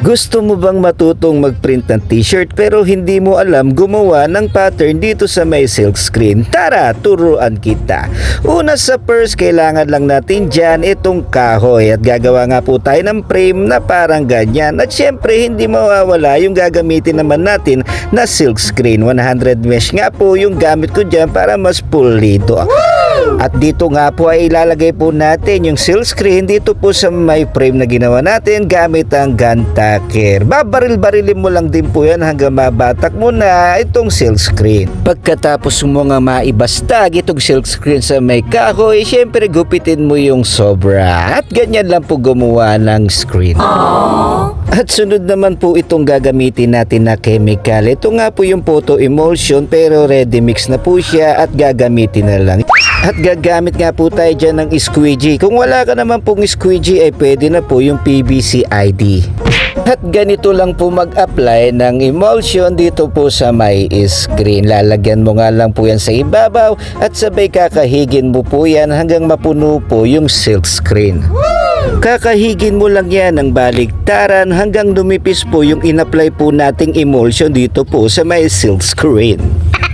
Gusto mo bang matutong magprint ng t-shirt pero hindi mo alam gumawa ng pattern dito sa may silk screen? Tara, turuan kita. Una sa first, kailangan lang natin dyan itong kahoy at gagawa nga po tayo ng frame na parang ganyan. At syempre, hindi mawawala yung gagamitin naman natin na silk screen. 100 mesh nga po yung gamit ko dyan para mas pulido. At dito nga po ay ilalagay po natin yung silk screen dito po sa may frame na ginawa natin gamit ang gun tacker. Babaril-barilin mo lang din po yan hanggang mabatak mo na itong silk screen. Pagkatapos mo nga maibastag itong silk screen sa may kahoy, syempre gupitin mo yung sobra. At ganyan lang po gumawa ng screen. At sunod naman po itong gagamitin natin na chemical. Ito nga po yung photo emulsion pero ready mix na po siya at gagamitin na lang. At gagamit nga po tayo dyan ng squeegee. Kung wala ka naman pong squeegee ay pwede na po yung PVC ID. At ganito lang po mag-apply ng emulsion dito po sa may screen. Lalagyan mo nga lang po yan sa ibabaw at sabay kakahigin mo po yan hanggang mapuno po yung silk screen. Kakahigin mo lang yan ng baligtaran hanggang lumipis po yung in-apply po nating emulsion dito po sa may silk screen.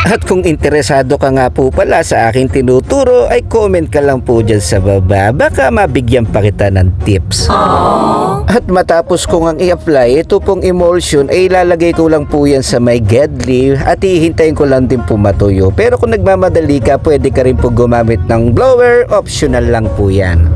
At kung interesado ka nga po pala sa aking tinuturo ay comment ka lang po dyan sa baba, baka mabigyan pa kita ng tips. At matapos ko ngang i-apply ito pong emulsion ay ilalagay ko lang po yan sa may gedli at hihintayin ko lang din po matuyo. Pero kung nagmamadali ka, pwede ka rin po gumamit ng blower, optional lang po yan.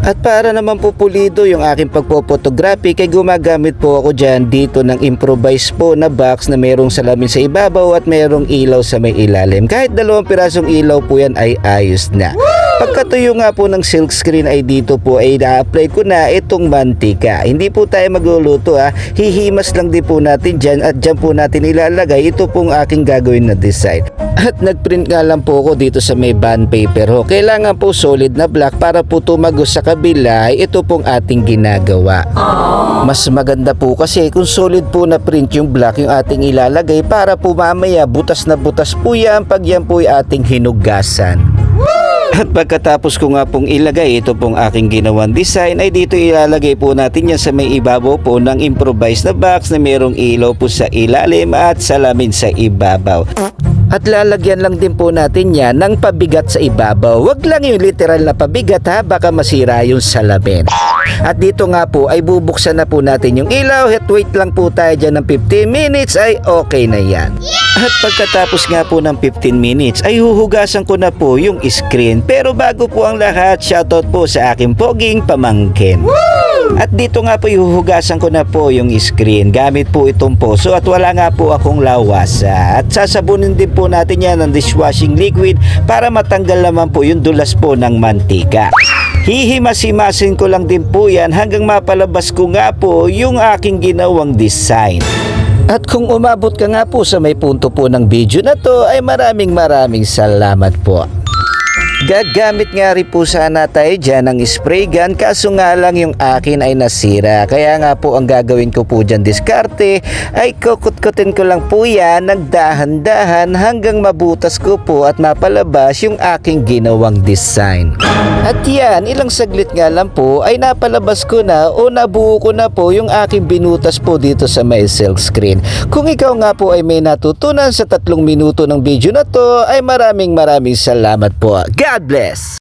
At para naman po pulido yung aking pagpo-photographic ay gumagamit po ako dyan dito ng improvise po na box na mayroong salamin sa ibabaw at mayroong ilaw sa may ilalim. Kahit 2 pirasong ilaw po yan ay ayos na. Pagkatuyo nga po ng silk screen ay dito po ay na-apply ko na itong mantika. Hindi po tayo magluluto hihimas lang din po natin dyan at dyan po natin ilalagay ito pong aking gagawin na design. At nagprint nga lang po ako dito sa may bond paper ho. Kailangan po solid na black para po tumagos sa kabila ito pong ating ginagawa. Mas maganda po kasi kung solid po na print yung black yung ating ilalagay para po mamaya butas na butas po yan pag yan po ay ating hinugasan. At pagkatapos ko nga pong ilagay ito pong aking ginawang design ay dito ilalagay po natin yan sa may ibabaw po ng improvised na box na mayroong ilaw po sa ilalim at salamin sa ibabaw. At lalagyan lang din po natin yan ng pabigat sa ibabaw. Wag lang yung literal na pabigat baka masira yung salamin. At dito nga po ay bubuksan na po natin yung ilaw at wait lang po tayo dyan ng 15 minutes ay okay na yan. At pagkatapos nga po ng 15 minutes ay huhugasan ko na po yung screen. Pero bago po ang lahat, shoutout po sa aking poging pamangkin. At dito nga po ihuhugasan ko na po yung screen gamit po itong poso at wala nga po akong lawasa. At sasabunin din po natin yan ng dishwashing liquid para matanggal naman po yung dulas po ng mantika. Hihimas-himasin ko lang din po yan hanggang mapalabas ko nga po yung aking ginawang design. At kung umabot ka nga po sa may punto po ng video na to ay maraming salamat po. Gagamit nga rin po sana tayo dyan ng spray gun kaso nga lang yung akin ay nasira. Kaya nga po ang gagawin ko po dyan diskarte ay kukut-kutin ko lang po yan ng dahan-dahan hanggang mabutas ko po at mapalabas yung aking ginawang design. At yan, ilang saglit nga lang po ay napalabas ko na o nabuo ko na po yung aking binutas po dito sa may silk screen. Kung ikaw nga po ay may natutunan sa 3 minuto ng video na to ay maraming salamat po. God bless!